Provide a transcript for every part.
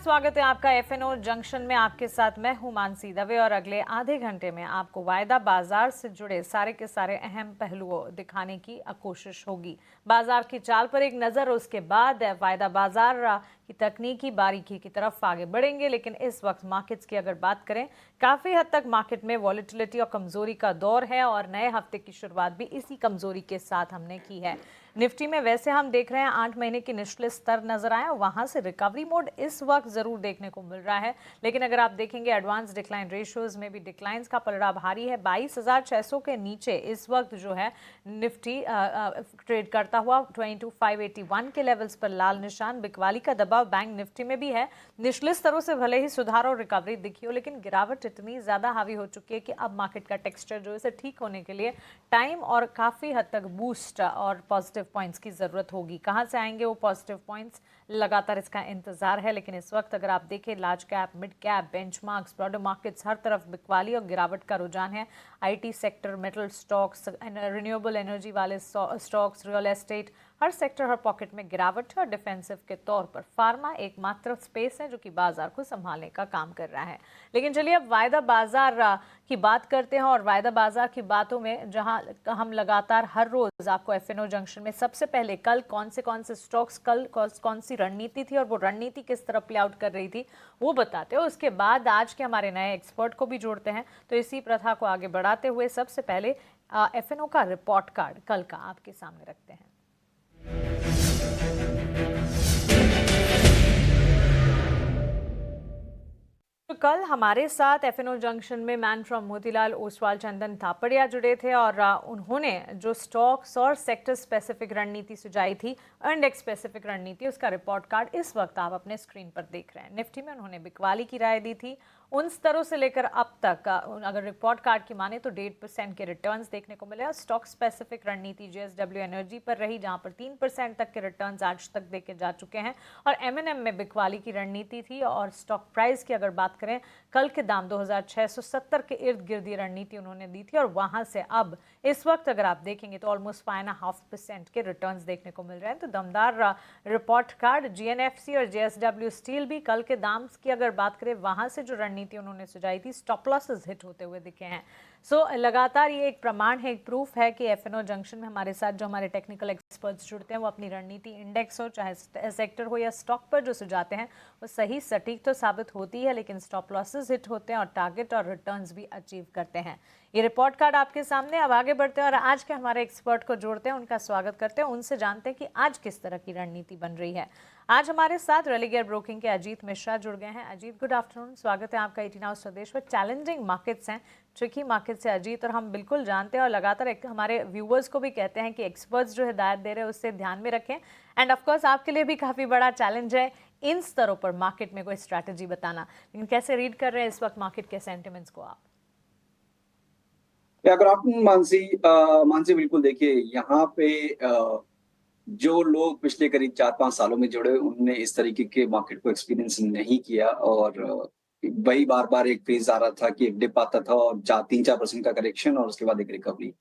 स्वागत है आपका एफएनओ जंक्शन में। आपके साथ मैं हूं मानसी दवे और अगले आधे घंटे में आपको वायदा बाजार से जुड़े सारे के सारे अहम पहलुओं दिखाने की कोशिश होगी। बाजार की चाल पर एक नजर, उसके बाद वायदा बाजार की तकनीकी बारीकी की तरफ आगे बढ़ेंगे। लेकिन इस वक्त मार्केट्स की अगर बात करें, काफी हद तक मार्केट में वॉलेटिलिटी और कमजोरी का दौर है और नए हफ्ते की शुरुआत भी इसी कमजोरी के साथ हमने की है। निफ्टी में वैसे हम देख रहे हैं 8 महीने की निचले स्तर नजर आए, वहां से रिकवरी मोड इस वक्त जरूर देखने को मिल रहा है। लेकिन अगर आप देखेंगे एडवांस डिक्लाइन रेशियोज में भी डिक्लाइंस का पलड़ा भारी है। 22,600 के नीचे इस वक्त जो है निफ्टी ट्रेड करता हुआ 22,581 के लेवल्स पर लाल निशान। बिकवाली का दबाव बैंक निफ्टी में भी है। निचले स्तरों से भले ही सुधार और रिकवरी दिखी हो, लेकिन गिरावट इतनी ज्यादा हावी हो चुकी है कि अब मार्केट का टेक्सचर जो है ठीक होने के लिए टाइम और काफी हद तक बूस्ट और पॉजिटिव पॉइंट्स की जरूरत होगी। कहां से आएंगे वो पॉजिटिव पॉइंट्स, लगातार इसका इंतजार है। लेकिन इस वक्त अगर आप देखें large cap, mid cap, benchmarks, broader markets, हर तरफ बिकवाली और गिरावट का रुझान है। IT sector, metal stocks, renewable energy वाले स्टॉक्स, रियल एस्टेट, हर सेक्टर हर पॉकेट में गिरावट है। और डिफेंसिव के तौर पर फार्मा एकमात्र स्पेस है जो कि बाजार को संभालने का काम कर रहा है। लेकिन चलिए अब वायदा बाजार की बात करते हैं। और वायदा बाजार की बातों में जहां हम लगातार हर रोज आपको एफएनओ जंक्शन में सबसे पहले कल कौन से स्टॉक्स, कल कौन सी रणनीति थी और वो रणनीति किस तरह प्ले आउट कर रही थी वो बताते हैं। उसके बाद आज के हमारे नए एक्सपर्ट को भी जोड़ते हैं। तो इसी प्रथा को आगे बढ़ाते हुए सबसे पहले एफएनओ का रिपोर्ट कार्ड कल का आपके सामने रखते हैं। तो कल हमारे साथ एफएनओ जंक्शन में मैन फ्रॉम मोतीलाल ओसवाल चंदन थापड़िया जुड़े थे और उन्होंने जो स्टॉक्स और सेक्टर स्पेसिफिक रणनीति सुझाई थी, इंडेक्स स्पेसिफिक रणनीति, उसका रिपोर्ट कार्ड इस वक्त आप अपने स्क्रीन पर देख रहे हैं। निफ्टी में उन्होंने बिकवाली की राय दी थी। उन स्तरों से लेकर अब तक अगर रिपोर्ट कार्ड की माने तो 1.5% के रिटर्न्स देखने को मिले। और स्टॉक स्पेसिफिक रणनीति जेएसडब्ल्यू एनर्जी पर रही, जहां पर 3% तक के रिटर्न्स आज तक देखे जा चुके हैं। और एमएनएम में बिकवाली की रणनीति थी। और स्टॉक प्राइस की अगर बात करें, कल के दाम 2670 के इर्द गिर्द रणनीति उन्होंने दी थी। और वहां से अब इस वक्त अगर आप देखेंगे तो ऑलमोस्ट 5.5% के रिटर्न्स देखने को मिल रहे हैं। तो दमदार रिपोर्ट कार्ड। जीएनएफसी और जेएसडब्ल्यू स्टील भी कल के दाम की अगर बात करें, वहां से जो रणनीति उन्होंने सुझाई थी, स्टॉप लॉसेस हिट होते हुए दिखे हैं। सो लगातार ये एक प्रमाण है, एक प्रूफ है कि एफएनओ जंक्शन में हमारे साथ जो हमारे टेक्निकल एक्सपर्ट्स जुड़ते हैं वो अपनी रणनीति इंडेक्स हो चाहे सेक्टर हो या स्टॉक पर जो सुझाते हैं वो सही सटीक तो साबित होती है, लेकिन स्टॉप लॉसेस हिट होते हैं और टारगेट और रिटर्न्स भी अचीव करते हैं। ये रिपोर्ट कार्ड आपके सामने। अब आगे बढ़ते हैं और आज के हमारे एक्सपर्ट को जोड़ते हैं, उनका स्वागत करते हैं, उनसे जानते हैं कि आज किस तरह की रणनीति बन रही है। आज हमारे साथ रेलिगेयर ब्रोकिंग के अजीत मिश्रा जुड़ गए हैं। अजीत, गुड आफ्टरनून, स्वागत है आपका 18 आवर्स स्वदेश पर। चैलेंजिंग मार्केट्स हैं, ट्रिकी मार्केट से अजीत, और हम बिल्कुल जानते हैं और लगातार हमारे व्यूअर्स को भी कहते हैं कि एक्सपर्ट्स जो हिदायत दे रहे हैं उससे ध्यान में रखें। एंड ऑफकोर्स आपके लिए भी काफ़ी बड़ा चैलेंज है इन स्तरों पर मार्केट में कोई स्ट्रैटेजी बताना। लेकिन कैसे रीड कर रहे हैं इस वक्त मार्केट के सेंटिमेंट्स को आप? Good afternoon Mansi. मानसी बिल्कुल, देखिए यहाँ पे जो लोग पिछले करीब 4-5 सालों में जुड़े, उनने इस तरीके के मार्केट को एक्सपीरियंस नहीं किया। और वही बार बार एक फेज आ रहा था कि एक डिप आता था और 3-4% का करेक्शन और उसके बाद एक रिकवरी।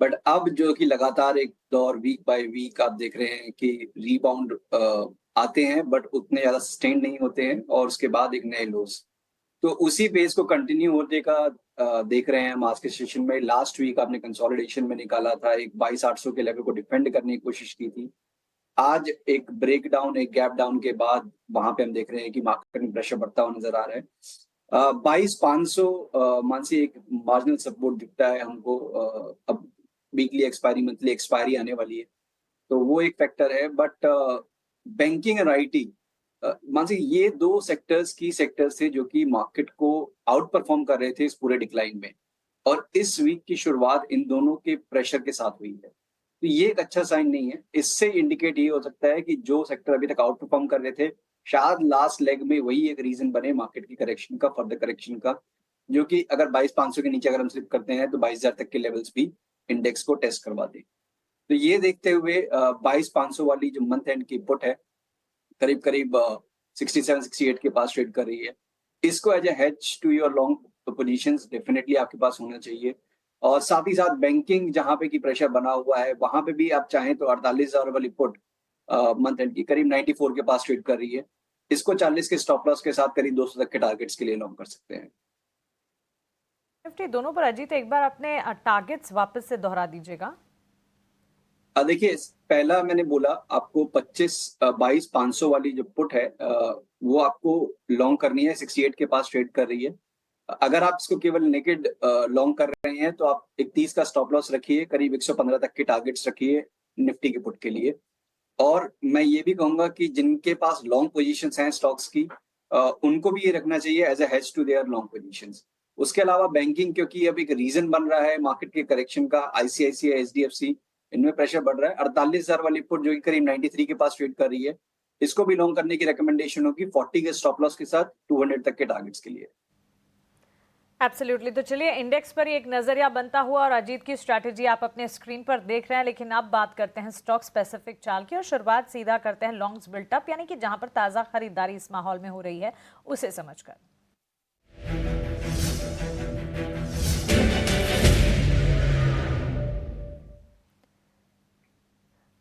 बट अब जो कि लगातार एक दौर वीक बाय वीक आप देख रहे हैं कि रीबाउंड आते हैं, बट उतने ज्यादा सस्टेन नहीं होते हैं और उसके बाद एक नए लोस। तो उसी पेस को कंटिन्यू होने का देख रहे हैं हम आज के सेशन में। लास्ट वीक आपने कंसोलिडेशन में निकाला था, एक 22,800 के लेवल को डिफेंड करने की कोशिश की थी। आज एक ब्रेक डाउन, एक गैप डाउन के बाद वहां पे हम देख रहे हैं कि मार्केट में प्रेशर बढ़ता हुआ नजर आ रहा है। 22,500 मान से एक मार्जिनल सपोर्ट दिखता है हमको। अब वीकली एक्सपायरी, मंथली एक्सपायरी आने वाली है, तो वो एक फैक्टर है। बट बैंकिंग और आईटी, मान से ये दो सेक्टर्स थे जो कि मार्केट को आउट परफॉर्म कर रहे थे इस पूरे डिक्लाइन में। और इस वीक की शुरुआत इन दोनों के प्रेशर के साथ हुई है, तो ये एक अच्छा साइन नहीं है। इससे इंडिकेट ये हो सकता है कि जो सेक्टर अभी तक आउट परफॉर्म कर रहे थे, शायद लास्ट लेग में वही एक रीजन बने मार्केट की करेक्शन का, फर्दर करेक्शन का, जो कि अगर 22,500 के नीचे अगर हम स्लिप करते हैं तो 22,000 तक के लेवल्स भी इंडेक्स को टेस्ट करवा दे। तो ये देखते हुए 22,500 वाली जो मंथ एंड की पुट है, करीब करीब 67-68 के पास ट्रेड कर रही है। इसको as a hedge to your long positions definitely आपके पास होना चाहिए। और साथ ही साथ बैंकिंग जहां पे की प्रेशर बना हुआ है, वहां पे भी आप चाहें तो 48,000 वाली पुट मंथ एंड की करीब 94 के पास ट्रेड कर रही है। इसको 40 के स्टॉप लॉस के साथ करीब 200 तक के टारगेट्स के लिए लॉन्ग कर सकते हैं। निफ्टी दोनों पर अजीत एक बार अपने टारगेट्स वापस से दोहरा दीजिएगा। देखिए, पहला मैंने बोला आपको 22,500 वाली जो पुट है वो आपको लॉन्ग करनी है, 68 के पास ट्रेड कर रही है। अगर आप इसको केवल नेकेड लॉन्ग कर रहे हैं तो आप 31 का स्टॉप लॉस रखिए, करीब 115 तक के टारगेट्स रखिए निफ्टी के पुट के लिए। और मैं ये भी कहूंगा कि जिनके पास लॉन्ग पोजीशंस हैं स्टॉक्स की, उनको भी ये रखना चाहिए as a hedge to their long positions. उसके अलावा बैंकिंग, क्योंकि अब एक रीजन बन रहा है मार्केट के करेक्शन का, आईसीआईसीआई, एचडीएफसी, इनमें प्रेशर बढ़ रहा है। 48,000 वाली पुट जो कि करीब 93 के पास ट्रेड कर रही है, इसको भी लॉन्ग करने की रिकमेंडेशन होगी 40 के स्टॉप लॉस के साथ 200 तक के टारगेट्स के लिए। एब्सोल्युटली। तो चलिए इंडेक्स पर ही एक नजरिया बनता हुआ और अजीत की स्ट्रैटेजी आप अपने स्क्रीन पर देख रहे हैं, लेकिन अब बात करते हैं स्टॉक स्पेसिफिक चाल की और शुरुआत सीधा करते हैं लॉन्ग्स बिल्टअप, यानी कि जहां पर ताजा खरीदारी इस माहौल में हो रही है उसे समझकर।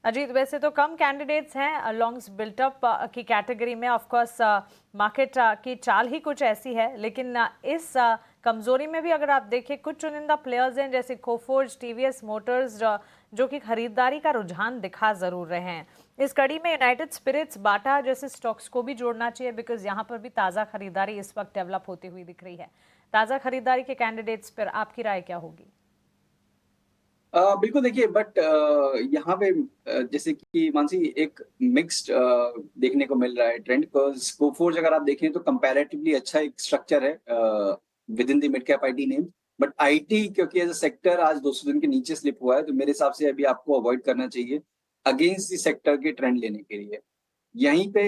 अजीत, वैसे तो कम कैंडिडेट्स हैं लॉन्ग्स बिल्टअप की कैटेगरी में। ऑफ कोर्स मार्केट की चाल ही कुछ ऐसी है, लेकिन इस कमजोरी में भी अगर आप देखें कुछ चुनिंदा प्लेयर्स हैं जैसे कोफोर्ज, टीवीएस मोटर्स, जो कि खरीदारी का रुझान दिखा जरूर रहे हैं। इस कड़ी में यूनाइटेड स्पिरिट्स, बाटा जैसे स्टॉक्स को भी जोड़ना चाहिए, बिकॉज यहाँ पर भी ताज़ा खरीदारी इस वक्त डेवलप होती हुई दिख रही है। ताज़ा खरीदारी के कैंडिडेट्स पर आपकी राय क्या होगी? बिल्कुल, देखिए, बट यहाँ पे जैसे कि मानसी एक मिक्स्ड देखने को मिल रहा है ट्रेंड, बिकॉज कोफोर्ज अगर आप देखें तो कंपैरेटिवली अच्छा एक स्ट्रक्चर है with in the mid cap IT name. But IT क्योंकि एज अ सेक्टर आज 200 दिन के नीचे स्लिप हुआ है, तो मेरे हिसाब से अभी आपको अवॉइड करना चाहिए अगेंस्ट द सेक्टर के ट्रेंड लेने के लिए। यहीं पे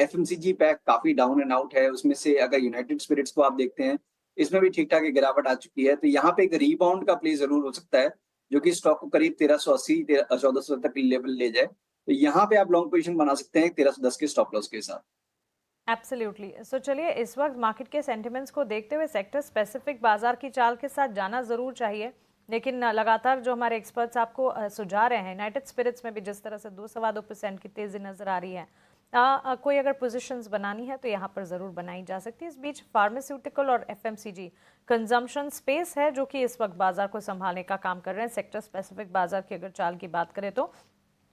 एफएमसीजी पैक काफी डाउन एंड आउट है, उसमें से अगर यूनाइटेड स्पिरिट्स को आप देखते हैं, इसमें भी ठीक ठाक गिरावट आ चुकी है, तो यहाँ पे एक रीबाउंड का प्ले जरूर हो सकता है जो कि स्टॉक को करीब 1380 1400 तक लेवल ले जाए। तो यहाँ पे आप लॉन्ग पोजीशन बना सकते हैं 1310 के स्टॉप लॉस के साथ। एब्सोल्युटली। सो चलिए इस वक्त मार्केट के सेंटिमेंट्स को देखते हुए सेक्टर स्पेसिफिक बाजार की चाल के साथ जाना जरूर चाहिए, लेकिन लगातार जो हमारे एक्सपर्ट्स आपको सुझा रहे हैं, यूनाइटेड स्पिरिट्स में भी जिस तरह से 2-2.25% की तेजी नजर आ रही है, कोई अगर पोजीशंस बनानी है तो यहाँ पर ज़रूर बनाई जा सकती है। इस बीच फार्मास्यूटिकल और एफएमसीजी कंजम्पशन स्पेस है जो कि इस वक्त बाजार को संभालने का काम कर रहे हैं। सेक्टर स्पेसिफिक बाजार की अगर चाल की बात करें तो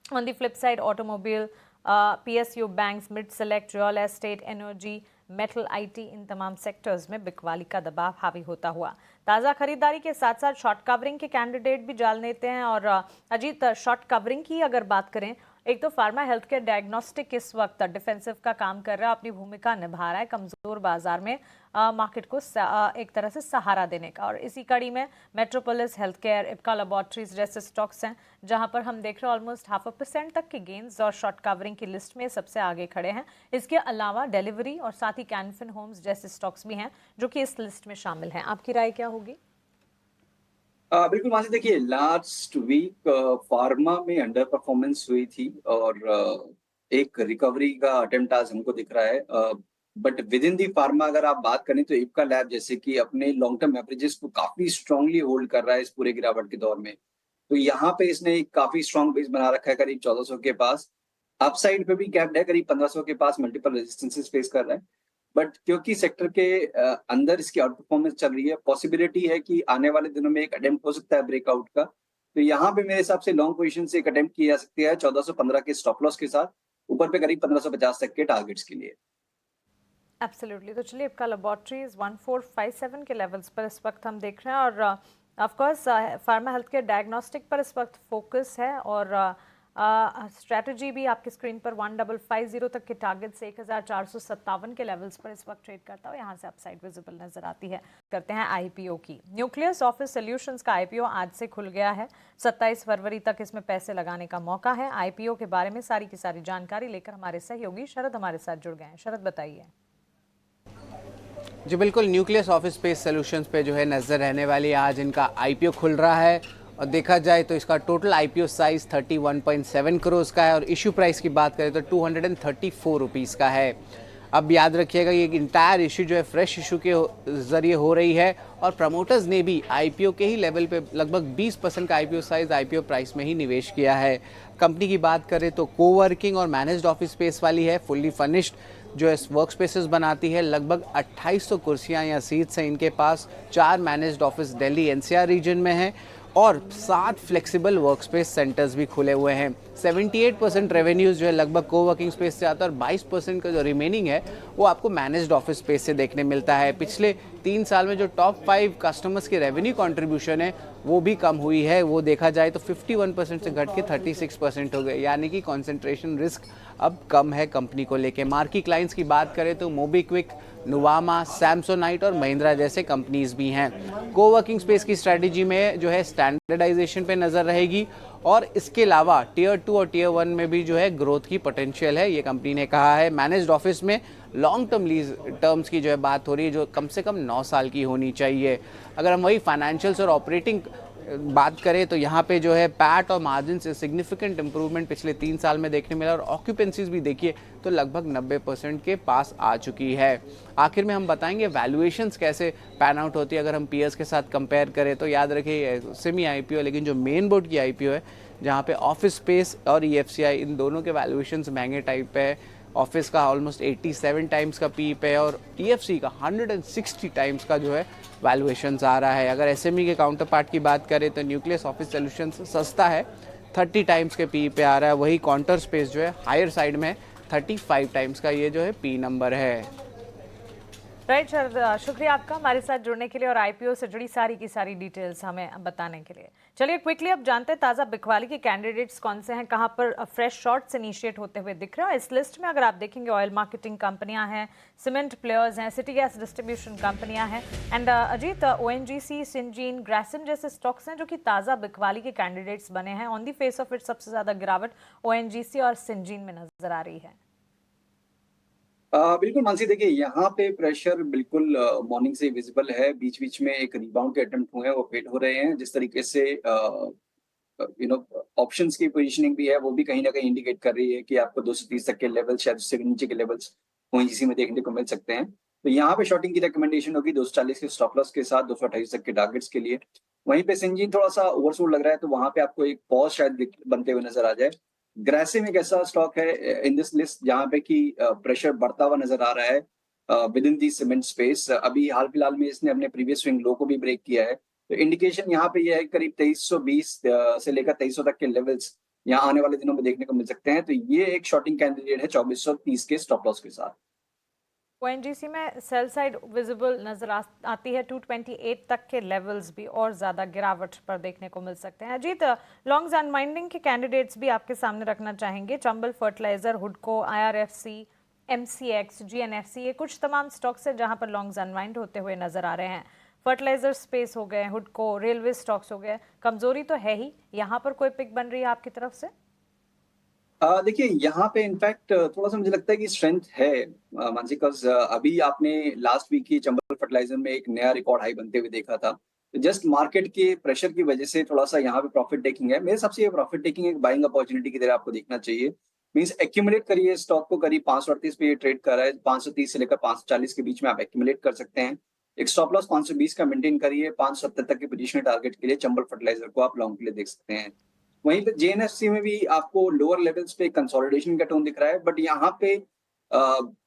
on the flip side automobile, PSU, banks, mid select, real estate, energy, metal, IT, इन तमाम सेक्टर्स में बिकवाली का दबाव हावी होता हुआ। ताज़ा खरीदारी के साथ साथ शॉर्ट कवरिंग के कैंडिडेट भी जान लेते हैं। और अजीत, शॉर्ट कवरिंग की अगर बात करें, एक तो फार्मा हेल्थ केयर डायग्नोस्टिक इस वक्त डिफेंसिव का काम कर रहा है, अपनी भूमिका निभा रहा है कमजोर बाजार में मार्केट को एक तरह से सहारा देने का। और इसी कड़ी में metropolis health care, Ipca laboratories जैसे स्टॉक्स हैं जहां पर हम देख रहे हैं ऑलमोस्ट 0.5% तक के गेन्स और शॉर्ट कवरिंग की लिस्ट में सबसे आगे खड़े हैं। इसके अलावा डिलीवरी और साथ ही कैनफिन होम्स जैसे स्टॉक्स भी हैं जो कि इस लिस्ट में शामिल हैं। आपकी राय क्या होगी? बिल्कुल मानसी, देखिए लास्ट वीक फार्मा में अंडर परफॉर्मेंस हुई थी और एक रिकवरी का अटेम्प्ट आज हमको दिख रहा है। But with in the pharma अगर आप बात करें तो इप्का लैब जैसे कि अपने लॉन्ग टर्म एवरेजेस को काफी स्ट्रांगली होल्ड कर रहा है इस पूरे गिरावट के दौर में। तो यहाँ पे इसने एक काफी स्ट्रांग बेस बना रखा है करीब 1400 के पास। अपसाइड पे भी कैप्ड है, करीब 1500 के पास मल्टीपल रेजिस्टेंसेस फेस कर रहा है। बट क्योंकि सेक्टर के अंदर इसकी आउट परफॉर्मेंस चल रही है, पॉसिबिलिटी है कि आने वाले दिनों में एक अटेम्प्ट हो सकता है ब्रेकआउट का। तो यहाँ पे मेरे हिसाब से लॉन्ग पोजीशन से एक अटेम्प्ट किया जा सकती है 1415 के स्टॉप लॉस के साथ, ऊपर पे करीब 1550 तक के टारगेट्स के लिए। एब्सोल्युटली। तो चलिए इप्का लैबोरेटरीज 1457 के लेवल्स पर इस वक्त हम देख रहे हैं और of course pharma health care diagnostic पर इस वक्त फोकस है और स्ट्रैटेजी भी आपकी स्क्रीन पर 1550 तक के टारगेट से 1457 के लेवल्स पर इस वक्त ट्रेड करता है। यहाँ से अपसाइड विजिबल नजर आती है। करते हैं आईपीओ की। न्यूक्लियस ऑफिस सॉल्यूशंस का आईपीओ आज से खुल गया है। 27 फरवरी तक इसमें पैसे लगाने का मौका है। आईपीओ के बारे में सारी की सारी जानकारी लेकर हमारे सहयोगी शरद हमारे साथ जुड़ गए हैं। शरद, बताइए। जी बिल्कुल, न्यूक्लियस ऑफिस स्पेस सॉल्यूशंस पे जो है नज़र रहने वाली आज इनका आईपीओ खुल रहा है और देखा जाए तो इसका टोटल आईपीओ साइज 31.7 करोड़ का है और इशू प्राइस की बात करें तो 234 रुपीज़ का है। अब याद रखिएगा ये इंटायर इशू जो है फ्रेश इशू के ज़रिए हो रही है और प्रमोटर्स ने भी आईपीओ के ही लेवल पे लगभग 20% का आईपीओ साइज आईपीओ प्राइस में ही निवेश किया है। कंपनी की बात करें तो कोवर्किंग और मैनेज्ड ऑफिस स्पेस वाली है, फुल्ली फर्निश्ड जो है वर्क स्पेसेस बनाती है। लगभग 2800 कुर्सियाँ या सीट्स हैं इनके पास। 4 managed office Delhi NCR region में हैं और 7 फ्लेक्सिबल वर्क स्पेस सेंटर्स भी खुले हुए हैं। 78% रेवेन्यूज़ जो है लगभग कोवर्किंग स्पेस से आता है और 22% का जो रिमेनिंग है वो आपको मैनेज्ड ऑफिस स्पेस से देखने मिलता है। पिछले 3 साल में जो टॉप 5 कस्टमर्स की रेवेन्यू कंट्रीब्यूशन है वो भी कम हुई है। वो देखा जाए तो 51% से घट के 36% हो गए, यानी कि कॉन्सेंट्रेशन रिस्क अब कम है कंपनी को लेके। मार्की क्लाइंट्स की बात करें तो मोबीक्विक, नुवामा, सैमसोनाइट और महिंद्रा जैसे कंपनीज भी हैं। कोवर्किंग स्पेस की स्ट्रैटेजी में जो है स्टैंडर्डाइजेशन पे नज़र रहेगी और इसके अलावा टियर 2 और टियर 1 में भी जो है ग्रोथ की पोटेंशियल है, ये कंपनी ने कहा है। मैनेज्ड ऑफिस में लॉन्ग टर्म लीज टर्म्स की जो है बात हो रही है, जो कम से कम 9 साल की होनी चाहिए। अगर हम वही फाइनेंशियल्स और ऑपरेटिंग बात करें तो यहाँ पे जो है पैट और मार्जिन से सिग्निफिकेंट इंप्रूवमेंट पिछले 3 साल में देखने मिला और ऑक्यूपेंसीज भी देखिए तो लगभग 90% के पास आ चुकी है। आखिर में हम बताएंगे वैल्यूएशंस कैसे पैन आउट होती है अगर हम पीएस के साथ कंपेयर करें तो। याद रखिए सेमी आईपीओ, लेकिन जो मेन बोर्ड की आईपीओ है जहाँ पे ऑफिस स्पेस और ईएफसीआई इन दोनों के वैल्यूएशंस महंगे टाइप पे है। ऑफिस का ऑलमोस्ट 87 टाइम्स का पी पे और टीएफसी का 160 टाइम्स का जो है वैल्यूएशंस आ रहा है। अगर एसएमई के काउंटर पार्ट की बात करें तो न्यूक्लियस ऑफिस सॉल्यूशंस सस्ता है, 30 टाइम्स के पी पे आ रहा है। वही काउंटर स्पेस जो है हायर साइड में 35 टाइम्स का ये जो है पी नंबर है। राइट शरद, शुक्रिया आपका हमारे साथ जुड़ने के लिए और आईपीओ से जुड़ी सारी की सारी डिटेल्स हमें बताने के लिए। चलिए क्विकली अब जानते हैं ताज़ा बिकवाली के कैंडिडेट्स कौन से हैं, कहां पर फ्रेश शॉट्स इनिशिएट होते हुए दिख रहे हैं। इस लिस्ट में अगर आप देखेंगे ऑयल मार्केटिंग कंपनियां हैं, सीमेंट प्लेयर्स हैं, सिटी गैस डिस्ट्रीब्यूशन कंपनियां हैं एंड अजीत ओएनजीसी, सिंजीन, ग्रासिम जैसे स्टॉक्स हैं जो कि ताज़ा बिकवाली के कैंडिडेट्स बने हैं। On the face of it सबसे ज़्यादा गिरावट ओएनजीसी और सिंजीन में नजर आ रही है। बिल्कुल मानसी, देखिए यहाँ पे प्रेशर बिल्कुल मॉर्निंग से विजिबल है। बीच बीच में एक रिबाउंड के अटेम्प्ट हुए हैं, वो फेल हो रहे हैं। जिस तरीके से ऑप्शंस की पोजीशनिंग भी है वो भी कहीं ना कहीं इंडिकेट कर रही है कि आपको 230 तक के लेवल, शायद उससे भी नीचे के लेवल्स ओएनजीसी में देखने को मिल सकते हैं। तो यहाँ पे शॉर्टिंग की रिकमेंडेशन होगी 240 के स्टॉप लॉस के साथ 228 तक के टारगेट्स के लिए। वहीं पे सिंजीन थोड़ा सा ओवरसोल्ड लग रहा है, तो वहां पे आपको एक पॉज शायद बनते हुए नजर आ जाए। ग्रेसिम एक ऐसा स्टॉक है इन दिस लिस्ट जहां पे कि प्रेशर बढ़ता हुआ नजर आ रहा है with in the cement space. अभी हाल फिलहाल में इसने अपने प्रीवियस स्विंग लो को भी ब्रेक किया है, तो इंडिकेशन यहाँ पे यह है करीब 2320 से लेकर 2300 तक के लेवल्स यहाँ आने वाले दिनों में देखने को मिल सकते हैं। तो ये एक शॉर्टिंग कैंडिडेट है 2430 के स्टॉप लॉस के साथ। ओएनजीसी में सेल साइड विजिबल नजर आती है, 228 तक के लेवल्स भी और ज्यादा गिरावट पर देखने को मिल सकते हैं। अजीत, लॉन्ग्स अनवाइंडिंग के कैंडिडेट्स भी आपके सामने रखना चाहेंगे। चंबल फर्टिलाइजर, हुडको, आईआरएफसी, एमसीएक्स, जीएनएफसी, ये कुछ तमाम स्टॉक्स हैं जहां पर लॉन्ग्स अनवाइंड होते हुए नजर आ रहे हैं। फर्टिलाइजर स्पेस हो गए, हुडको, रेलवे स्टॉक्स हो गए, कमजोरी तो है ही, यहाँ पर कोई पिक बन रही है आपकी तरफ से? देखिए यहाँ पे इनफैक्ट थोड़ा सा मुझे लगता है कि स्ट्रेंथ है मानसी, बिकॉज अभी आपने लास्ट वीक ही चंबल फर्टिलाइजर में एक नया रिकॉर्ड हाई बनते हुए देखा था। जस्ट मार्केट के प्रेशर की वजह से थोड़ा सा यहाँ पे प्रॉफिट टेकिंग है। मेरे हिसाब से ये प्रॉफिट टेकिंग एक बाइंग अपॉर्चुनिटी की तरह आपको देखना चाहिए। मींस एक्यूमुलेट करिए स्टॉक को, करीब 538 पे ये ट्रेड कर रहा है, 530 से लेकर 540 के बीच में आप एक्यूमुलेट कर सकते हैं। एक स्टॉप लॉस 520 का मेंटेन करिए, 570 तक के पोजीशन टारगेट के लिए चंबल फर्टिलाइजर को आप लॉन्ग के लिए देख सकते हैं। वहीं पे जेएनएफसी में भी आपको लोअर लेवल्स पे कंसोलिडेशन का टोन दिख रहा है, बट यहाँ पे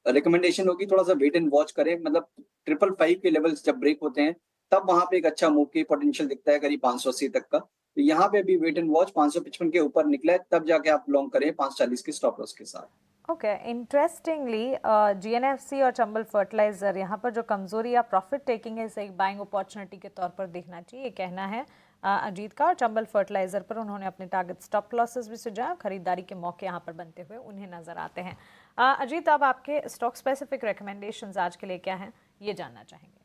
रिकमेंडेशन होगी थोड़ा सा वेट एंड वॉच करें। मतलब 555 के लेवल्स जब ब्रेक होते हैं तब वहां पे एक अच्छा मूव की पोटेंशियल दिखता है करीब 580 तक का। तो यहाँ पे अभी वेट एंड वॉच, 555 के ऊपर निकला है तब जाके आप लॉन्ग करें 540 के स्टॉप लॉस के साथ। ओके, इंटरेस्टिंगली जीएनएफसी और चंबल फर्टिलाइजर, यहाँ पर जो कमजोरी या प्रॉफिट टेकिंग है इसे एक बाइंग अपॉर्चुनिटी के तौर पर देखना चाहिए, ये कहना है अजीत का। और चंबल फर्टिलाइजर पर उन्होंने अपने टारगेट स्टॉप लॉसेस भी सुझाया, खरीदारी के मौके यहाँ पर बनते हुए उन्हें नजर आते हैं। अजीत, अब आपके स्टॉक स्पेसिफिक रिकमेंडेशंस आज के लिए क्या हैं, ये जानना चाहेंगे।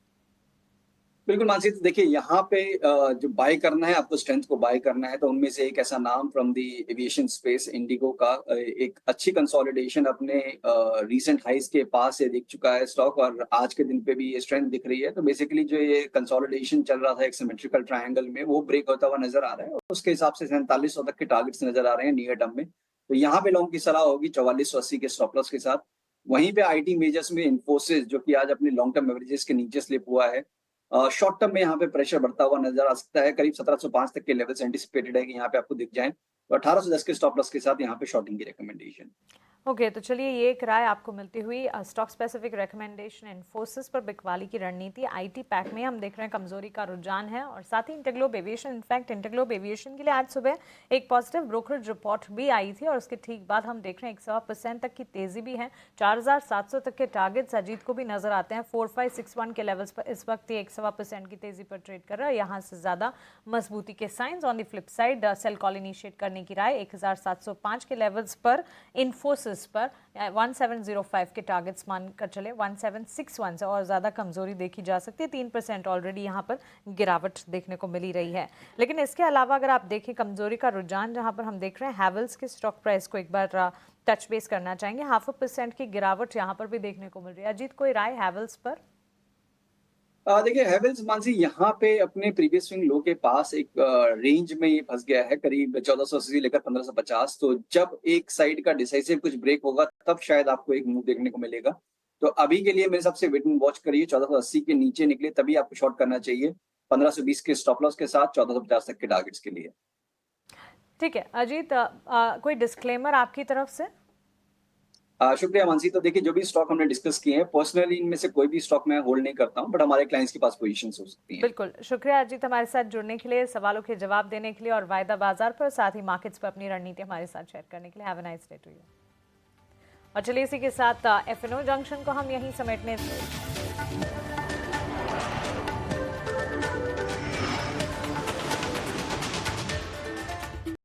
बिल्कुल मानसी, तो देखिए यहाँ पे जो बाय करना है आपको, स्ट्रेंथ को बाय करना है, तो उनमें से एक ऐसा नाम from the aviation space, Indigo का एक अच्छी कंसोलिडेशन अपने रीसेंट हाइस के पास से दिख चुका है स्टॉक, और आज के दिन पे भी ये स्ट्रेंथ दिख रही है। तो बेसिकली जो ये कंसोलिडेशन चल रहा था एक सिमेट्रिकल ट्रायंगल में, वो ब्रेक होता हुआ नजर आ रहा है और उसके हिसाब से 4700 तक के टारगेट्स नजर आ रहे हैं नियर टर्म में। तो यहाँ पे लॉन्ग की सलाह होगी 4480 के स्टॉप लॉस के साथ। वहीं पे आईटी मेजर्स में इन्फोसिस, जो कि आज अपने लॉन्ग टर्म एवरेजेस के नीचे स्लिप हुआ है, शॉर्ट टर्म में यहाँ पे प्रेशर बढ़ता हुआ नजर आ सकता है। करीब 1705 तक के लेवल्स एंटिसिपेटेड है कि यहाँ पे आपको दिख जाएं। तो 1810 के स्टॉप लॉस के साथ यहाँ पे शॉर्टिंग की रिकमेंडेशन। ओके तो चलिए ये एक राय आपको मिलती हुई स्टॉक स्पेसिफिक रिकमेंडेशन इन्फोसिस पर बिकवाली की रणनीति आईटी पैक में हम देख रहे हैं कमजोरी का रुझान है और साथ ही InterGlobe Aviation in fact InterGlobe Aviation के लिए आज सुबह एक पॉजिटिव ब्रोकरेज रिपोर्ट भी आई थी और उसके ठीक बाद हम देख रहे हैं 1.25% तक की तेजी भी है 4700 तक के टारगेट्स अजीत को भी नजर आते हैं 4561 के लेवल्स पर इस वक्त ये 1.25% की तेजी पर ट्रेड कर रहा है यहाँ से ज्यादा मजबूती के signs on the flip side sell call initiate करने की राय 1705 के लेवल्स पर इन्फोसिस पर 1705 के टारगेट्स मानकर चले 1761 से और ज़्यादा कमजोरी देखी जा सकती है 3% ऑलरेडी यहाँ पर गिरावट देखने को मिली रही है। लेकिन इसके अलावा अगर आप देखें कमजोरी का रुझान जहाँ पर हम देख रहे हैं हैवेल्स के स्टॉक प्राइस को एक बार टच बेस करना चाहेंगे 0.5% की गिरावट यहाँ पर भी देखने को मिल रही है। अजीत कोई राय हैवेल्स पर? देखिए हैवेल्स मानसी यहाँ पे अपने प्रीवियस स्विंग लो के पास एक रेंज में ये फंस गया है करीब 1480 से लेकर 1550। तो जब एक साइड का डिसाइसिव कुछ ब्रेक होगा तब शायद आपको एक मूव देखने को मिलेगा। तो अभी के लिए मेरे हिसाब से वेट एंड वॉच करिए 1480 के नीचे निकले तभी आपको शॉर्ट करना चाहिए 1520 के स्टॉप लॉस के साथ 1450 तक के टारगेट्स के लिए। ठीक है अजीत कोई डिस्क्लेमर आपकी तरफ से? शुक्रिया मानसी। तो देखिए जो भी स्टॉक हमने डिस्कस किए हैं पर्सनली इनमें से कोई भी स्टॉक मैं होल्ड नहीं करता हूं बट हमारे क्लाइंट्स के पास पोजीशंस हो सकती हैं। बिल्कुल शुक्रिया अजीत हमारे साथ जुड़ने के लिए सवालों के जवाब देने के लिए और वायदा बाजार पर साथ ही मार्केट्स पर अपनी रणनीति हमारे साथ शेयर करने के लिए। Have a nice day to you. और चलिए इसी के साथ एफएनओ जंक्शन को हम यहीं समेटने